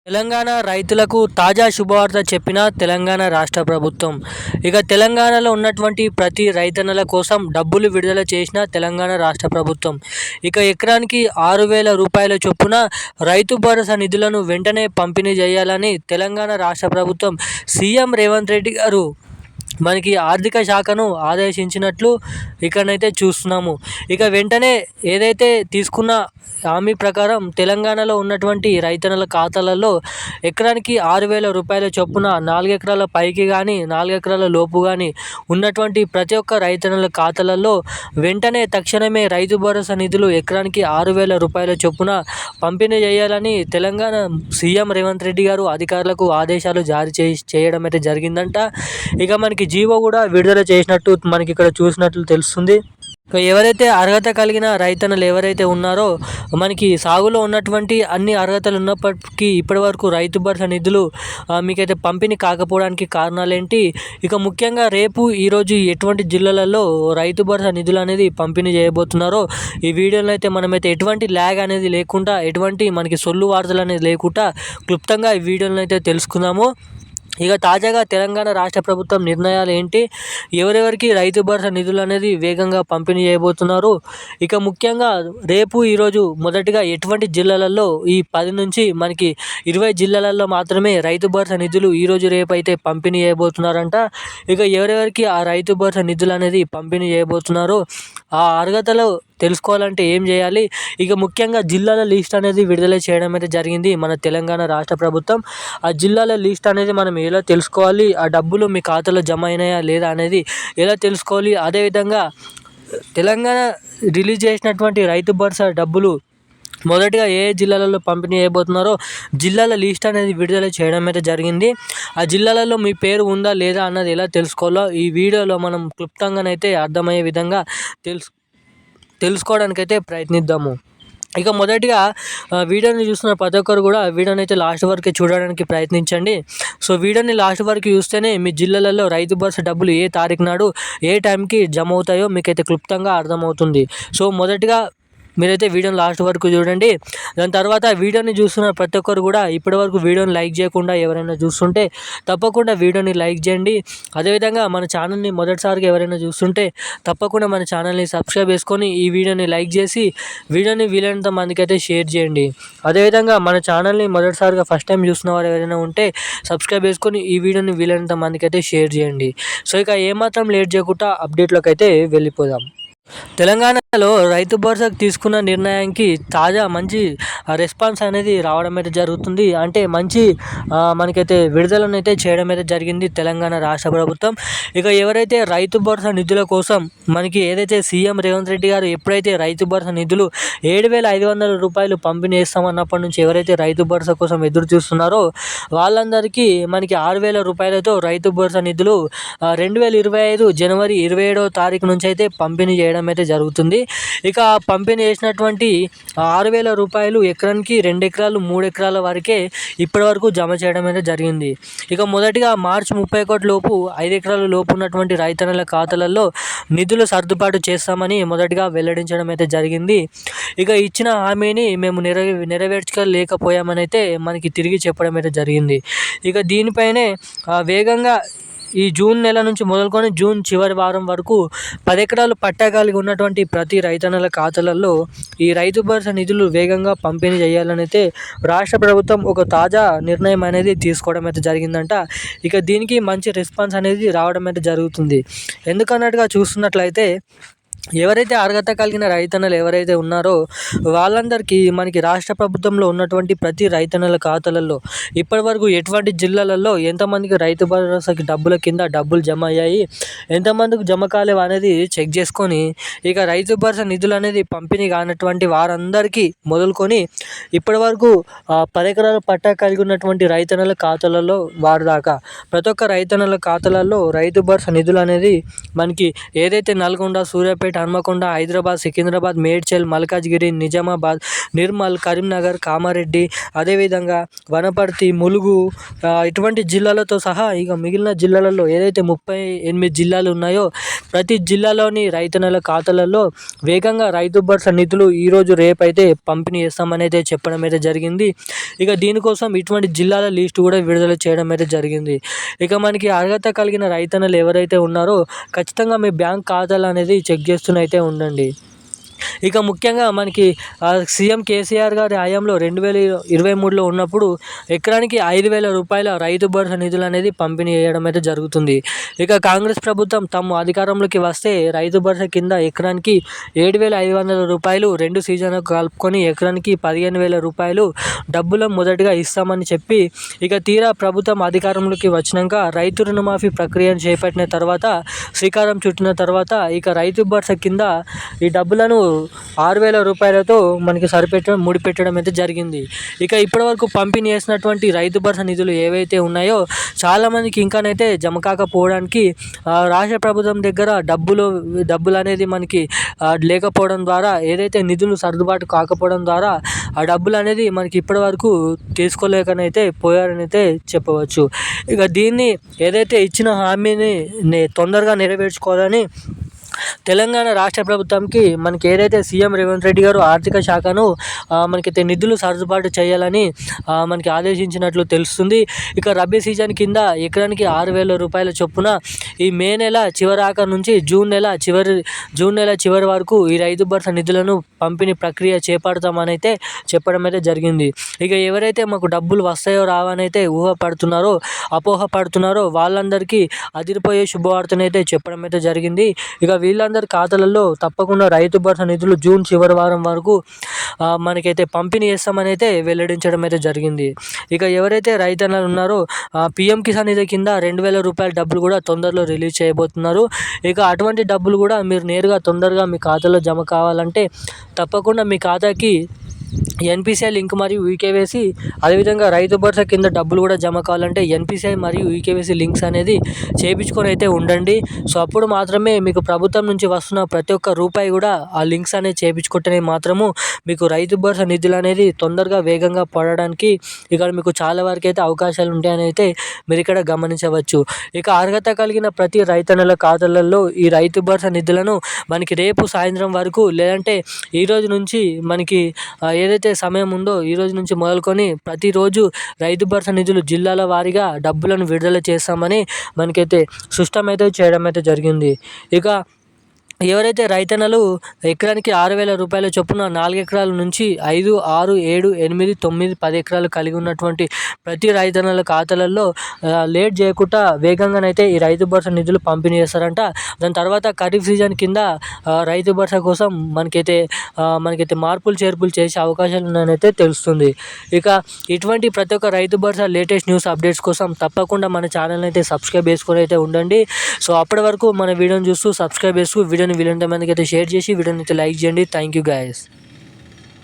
తెలంగాణ రైతులకు తాజా శుభవార్త చెప్పిన తెలంగాణ రాష్ట్ర ప్రభుత్వం. ఇక తెలంగాణలో ఉన్నటువంటి ప్రతి రైతన్నల కోసం డబ్బులు విడుదల చేసిన తెలంగాణ రాష్ట్ర ప్రభుత్వం. ఇక ఎకరానికి 6,000 రూపాయల చొప్పున రైతు భరోసా నిధులను వెంటనే పంపిణీ చేయాలని తెలంగాణ రాష్ట్ర ప్రభుత్వం సీఎం రేవంత్ రెడ్డి గారు మనకి ఆర్థిక శాఖను ఆదేశించినట్లు ఇక్కడనైతే చూస్తున్నాము. ఇక వెంటనే ఏదైతే తీసుకున్న హామీ ప్రకారం తెలంగాణలో ఉన్నటువంటి రైతన్నల ఖాతాలలో ఎకరానికి 6,000 రూపాయల చొప్పున 4 ఎకరాల పైకి కానీ 4 ఎకరాల లోపు కానీ ఉన్నటువంటి ప్రతి ఒక్క రైతన్నల ఖాతాలలో వెంటనే తక్షణమే రైతు భరోసా నిధులు ఎకరానికి 6,000 రూపాయల చొప్పున పంపిణీ చేయాలని తెలంగాణ సీఎం రేవంత్ రెడ్డి గారు అధికారులకు ఆదేశాలు జారీ చేయడం అయితే జరిగిందంట. ఇక మనకి జీవో కూడా విడుదల చేసినట్టు మనకి ఇక్కడ చూసినట్లు తెలుస్తుంది. ఎవరైతే అర్హత కలిగిన రైతన్నలు ఎవరైతే ఉన్నారో మనకి సాగులో ఉన్నటువంటి అన్ని అర్హతలు ఉన్నప్పటికీ ఇప్పటివరకు రైతు భరోసా నిధులు మీకైతే పంపిణీ కాకపోవడానికి కారణాలు ఏంటి, ఇక ముఖ్యంగా రేపు ఈరోజు ఎటువంటి జిల్లాలలో రైతు భరోసా నిధులు అనేది పంపిణీ చేయబోతున్నారో ఈ వీడియోలో అయితే మనమైతే ఎటువంటి ల్యాగ్ అనేది లేకుండా ఎటువంటి మనకి సొల్లు వార్తలు అనేది లేకుండా క్లుప్తంగా ఈ వీడియోలో అయితే తెలుసుకుందాము. ఇక తాజాగా తెలంగాణ రాష్ట్ర ప్రభుత్వం నిర్ణయాలు ఏంటి, ఎవరెవరికి రైతు భరోసా నిధులు అనేది వేగంగా పంపిణీ చేయబోతున్నారు, ఇక ముఖ్యంగా రేపు ఈరోజు మొదటిగా ఎటువంటి జిల్లాలలో ఈ 10 నుంచి మనకి 20 జిల్లాలలో మాత్రమే రైతు భరోసా నిధులు ఈరోజు రేపు అయితే పంపిణీ చేయబోతున్నారంట. ఇక ఎవరెవరికి ఆ రైతు భరోసా నిధులు అనేది పంపిణీ చేయబోతున్నారు, ఆ అర్హతలు తెలుసుకోవాలంటే ఏం చేయాలి, ఇక ముఖ్యంగా జిల్లాల లిస్ట్ అనేది విడుదల చేయడం అయితే జరిగింది మన తెలంగాణ రాష్ట్ర ప్రభుత్వం. ఆ జిల్లాల లిస్ట్ అనేది మనం ఎలా తెలుసుకోవాలి, ఆ డబ్బులు మీ ఖాతాలో జమ అయినాయా లేదా అనేది ఎలా తెలుసుకోవాలి, అదేవిధంగా తెలంగాణ రిలీజ్ చేసినటువంటి రైతు భరోసా డబ్బులు మొదటిగా ఏ జిల్లాలలో పంపిణీ చేయబోతున్నారో జిల్లాల లిస్ట్ అనేది విడుదల చేయడం అయితే జరిగింది. ఆ జిల్లాలలో మీ పేరు ఉందా లేదా అన్నది ఎలా తెలుసుకోవాలో ఈ వీడియోలో మనం క్లుప్తంగానైతే అర్థమయ్యే విధంగా తెలుసుకోవడానికైతే ప్రయత్నిద్దాము. ఇక మొదటిగా వీడియోని చూస్తున్న ప్రతి ఒక్కరు కూడా వీడియోని అయితే లాస్ట్ వరకు చూడడానికి ప్రయత్నించండి. సో వీడియోని లాస్ట్ వరకు చూస్తేనే మీ జిల్లాలలో రైతు భరోసా డబ్బులు ఏ తారీఖు నాడు ఏ టైంకి జమ అవుతాయో మీకైతే క్లుప్తంగా అర్థమవుతుంది. సో మొదటిగా మీరైతే వీడియోని లాస్ట్ వరకు చూడండి. దాని తర్వాత వీడియోని చూస్తున్న ప్రతి ఒక్కరు కూడా ఇప్పటివరకు వీడియోని లైక్ చేయకుండా ఎవరైనా చూస్తుంటే తప్పకుండా వీడియోని లైక్ చేయండి. అదేవిధంగా మన ఛానల్ని మొదటిసారిగా ఎవరైనా చూస్తుంటే తప్పకుండా మన ఛానల్ని సబ్స్క్రైబ్ చేసుకొని ఈ వీడియోని లైక్ చేసి వీడియోని వీలైనంత మందికి అయితే షేర్ చేయండి. అదేవిధంగా మన ఛానల్ని మొదటిసారిగా ఫస్ట్ టైం చూస్తున్న వారు ఎవరైనా ఉంటే సబ్స్క్రైబ్ చేసుకొని ఈ వీడియోని వీలైనంత మందికి అయితే షేర్ చేయండి. సో ఇక ఏమాత్రం లేట్ చేయకుండా అప్డేట్లోకి అయితే వెళ్ళిపోదాం. తెలంగాణలో రైతు భరోసాకు తీసుకున్న నిర్ణయానికి తాజా మంచి రెస్పాన్స్ అనేది రావడం అయితే జరుగుతుంది. అంటే మంచి మనకైతే విడుదలను అయితే చేయడం అయితే జరిగింది తెలంగాణ రాష్ట్ర ప్రభుత్వం. ఇక ఎవరైతే రైతు భరోసా నిధుల కోసం మనకి ఏదైతే సీఎం రేవంత్ రెడ్డి గారు ఎప్పుడైతే రైతు భరోసా నిధులు 7,500 రూపాయలు పంపిణీ చేస్తామన్నప్పటి నుంచి ఎవరైతే రైతు భరోసా కోసం ఎదురు చూస్తున్నారో వాళ్ళందరికీ మనకి 6,000 రూపాయలతో రైతు భరోసా నిధులు 2025 జనవరి 27వ తారీఖు నుంచి అయితే పంపిణీ చేయడం అయితే జరుగుతుంది. ఇక పంపిణీ చేసినటువంటి 6,000 రూపాయలు ఎకరానికి 2 ఎకరాలు 3 ఎకరాల వరకే ఇప్పటి వరకు జమ చేయడం అయితే జరిగింది. ఇక మొదటిగా మార్చి 31 లోపు 5 ఎకరాల లోపు ఉన్నటువంటి రైతన్నల ఖాతాలలో నిధులు సర్దుబాటు చేస్తామని మొదటిగా వెల్లడించడం అయితే జరిగింది. ఇక ఇచ్చిన హామీని మేము నెరవేర్చలేకపోయామని అయితే మనకి తిరిగి చెప్పడం అయితే జరిగింది. ఇక దీనిపైనే వేగంగా ఈ జూన్ నెల నుంచి మొదలుకొని జూన్ చివరి వారం వరకు 10 ఎకరాలు పట్టా కలిగి ఉన్నటువంటి ప్రతి రైతన్నల ఖాతాలలో ఈ రైతు భరోసా నిధులు వేగంగా పంపిణీ చేయాలని అయితే రాష్ట్ర ప్రభుత్వం ఒక తాజా నిర్ణయం అనేది తీసుకోవడం అయితే జరిగిందంట. ఇక దీనికి మంచి రెస్పాన్స్ అనేది రావడం అయితే జరుగుతుంది. ఎందుకన్నట్టుగా చూస్తున్నట్లయితే ఎవరైతే అర్హత కలిగిన రైతన్నలు ఎవరైతే ఉన్నారో వాళ్ళందరికీ మనకి రాష్ట్ర ప్రభుత్వంలో ఉన్నటువంటి ప్రతి రైతన్నల ఖాతాలలో ఇప్పటివరకు ఎటువంటి జిల్లాలలో ఎంతమందికి రైతు భరోసాకి డబ్బుల కింద డబ్బులు జమ అయ్యాయి, ఎంతమందికి జమ కాలేవు అనేది చెక్ చేసుకొని ఇక రైతు భరోసా నిధులు అనేది పంపిణీ కానటువంటి వారందరికీ మొదలుకొని ఇప్పటివరకు 10 ఎకరాల పట్టా కలిగి ఉన్నటువంటి రైతన్నల ఖాతాలలో వారి దాకా ప్రతి ఒక్క రైతన్నల ఖాతాలలో రైతు భరోసా నిధులు అనేది మనకి ఏదైతే నల్గొండ, సూర్యాపేట, సిద్దిపేట, హన్మకొండ, హైదరాబాద్, సికింద్రాబాద్, మేడ్చల్, మల్కాజ్గిరి, నిజామాబాద్, నిర్మల్, కరీంనగర్, కామారెడ్డి, అదేవిధంగా వనపర్తి, ములుగు ఇటువంటి జిల్లాలతో సహా ఇక మిగిలిన జిల్లాలలో ఏదైతే 38 జిల్లాలు ఉన్నాయో ప్రతి జిల్లాలోని రైతన్నల ఖాతాలలో వేగంగా రైతు భరోసా నిధులు ఈరోజు రేపైతే పంపిణీ చేస్తామని అయితే చెప్పడం అయితే జరిగింది. ఇక దీనికోసం ఇటువంటి జిల్లాల లిస్ట్ కూడా విడుదల చేయడం అయితే జరిగింది. ఇక మనకి అర్హత కలిగిన రైతన్నలు ఎవరైతే ఉన్నారో ఖచ్చితంగా మీ బ్యాంక్ ఖాతాలు అనేది చెక్ చేస్తూనైతే ఉండండి. ఇక ముఖ్యంగా మనకి సీఎం కేసీఆర్ గారి హయాంలో 2023లో ఉన్నప్పుడు ఎకరానికి 5,000 రూపాయల రైతు భరోసా నిధులు అనేది పంపిణీ చేయడం అయితే జరుగుతుంది. ఇక కాంగ్రెస్ ప్రభుత్వం తమ అధికారంలోకి వస్తే రైతు భరోసా కింద ఎకరానికి 7,500 రూపాయలు 2 సీజన్లకు కలుపుకొని ఎకరానికి 15,000 రూపాయలు డబ్బులు మొదటగా ఇస్తామని చెప్పి ఇక తీరా ప్రభుత్వం అధికారంలోకి వచ్చినాక రైతు రుణమాఫీ ప్రక్రియను చేపట్టిన తర్వాత శ్రీకారం చుట్టిన తర్వాత ఇక రైతు భరోసా కింద ఈ డబ్బులను 6,000 రూపాయలతో మనకి ముడిపెట్టడం అయితే జరిగింది. ఇక ఇప్పటివరకు పంపిణీ చేసినటువంటి రైతు భరోసా నిధులు ఏవైతే ఉన్నాయో చాలామందికి ఇంకానైతే జమ కాకపోవడానికి రాష్ట్ర ప్రభుత్వం దగ్గర డబ్బులు అనేది మనకి లేకపోవడం ద్వారా ఏదైతే నిధులు సర్దుబాటు కాకపోవడం ద్వారా ఆ డబ్బులు అనేది మనకి ఇప్పటివరకు తీసుకోలేకనైతే పోయారని అయితే చెప్పవచ్చు. ఇక దీన్ని ఏదైతే ఇచ్చిన హామీని తొందరగా నెరవేర్చుకోవాలని తెలంగాణ రాష్ట్ర ప్రభుత్వంకి మనకి ఏదైతే సీఎం రేవంత్ రెడ్డి గారు ఆర్థిక శాఖను మనకైతే నిధులు సర్దుబాటు చేయాలని మనకి ఆదేశించినట్లు తెలుస్తుంది. ఇక రబీ సీజన్ కింద ఎకరానికి 6,000 రూపాయల చొప్పున ఈ మే నెల చివరాక నుంచి జూన్ నెల చివరి వరకు ఈ రైతు భరోసా నిధులను పంపిణీ ప్రక్రియ చేపడతామని అయితే చెప్పడం అయితే జరిగింది. ఇక ఎవరైతే మాకు డబ్బులు వస్తాయో రావని అయితే అపోహ పడుతున్నారో వాళ్ళందరికీ అదిరిపోయే శుభవార్తనైతే చెప్పడం అయితే జరిగింది. ఇక వీళ్ళందరి ఖాతాలలో తప్పకుండా రైతు భరోసా నిధులు జూన్ చివరి వారం వరకు మనకైతే పంపిణీ చేస్తామని అయితే వెల్లడించడం అయితే జరిగింది. ఇక ఎవరైతే రైతన్నలు ఉన్నారో పీఎం కిసాన్ నిధి కింద 2,000 రూపాయల డబ్బులు కూడా తొందరలో రిలీజ్ చేయబోతున్నారు. ఇక అటువంటి డబ్బులు కూడా మీరు నేరుగా తొందరగా మీ ఖాతాలో జమ కావాలంటే తప్పకుండా మీ ఖాతాకి ఎన్పిసిఐ లింక్ మరియు ఈకేవైసీ అదేవిధంగా రైతు భరోసా కింద డబ్బులు కూడా జమ కావాలంటే ఎన్పిసిఐ మరియు ఈకేవైసీ లింక్స్ అనేది చేయించుకొని అయితే ఉండండి. సో అప్పుడు మాత్రమే మీకు ప్రభుత్వం నుంచి వస్తున్న ప్రతి ఒక్క రూపాయి కూడా ఆ లింక్స్ అనేది చేయించుకుంటేనే మాత్రము మీకు రైతు భరోసా నిధులు అనేది తొందరగా వేగంగా పడడానికి ఇక్కడ మీకు చాలా వరకు అయితే అవకాశాలు ఉంటాయని అయితే మీరు ఇక్కడ గమనించవచ్చు. ఇక అర్హత కలిగిన ప్రతి రైతన్నల ఖాతాలలో ఈ రైతు భరోసా నిధులను మనకి రేపు సాయంత్రం వరకు లేదంటే ఈ రోజు నుంచి మనకి ఏదైతే సమయం ఉందో ఈ రోజు నుంచి మొదలుకొని ప్రతిరోజు రైతు భరోసా నిధులు జిల్లాల వారీగా డబ్బులను విడుదల చేస్తామని మనకైతే సిస్టమ్ అయితే చేయడం అయితే జరిగింది. ఇక ఎవరైతే రైతన్నలు ఎకరానికి 6,000 రూపాయల చొప్పున 4 ఎకరాల నుంచి 5, 6, 7, 8, 9, 10 ఎకరాలు కలిగి ఉన్నటువంటి ప్రతి రైతన్నల ఖాతాలలో లేట్ చేయకుండా వేగంగానైతే ఈ రైతు భరోసా నిధులు పంపిణీ చేస్తారంట. దాని తర్వాత ఖరీఫ్ సీజన్ కింద రైతు భరోసా కోసం మనకైతే మార్పులు చేర్పులు చేసే అవకాశాలు ఉన్నాయని అయితే తెలుస్తుంది. ఇక ఇటువంటి ప్రతి ఒక్క Rythu Bharosa latest news updates కోసం తప్పకుండా మన ఛానల్ని అయితే సబ్స్క్రైబ్ చేసుకొని అయితే ఉండండి. సో అప్పటి వరకు మన వీడియోని చూస్తూ సబ్స్క్రైబ్ చేసుకు వీడియోని వీలైనంత మందికి అయితే షేర్ చేసి వీడియోని అయితే లైక్ చేయండి. Thank you guys.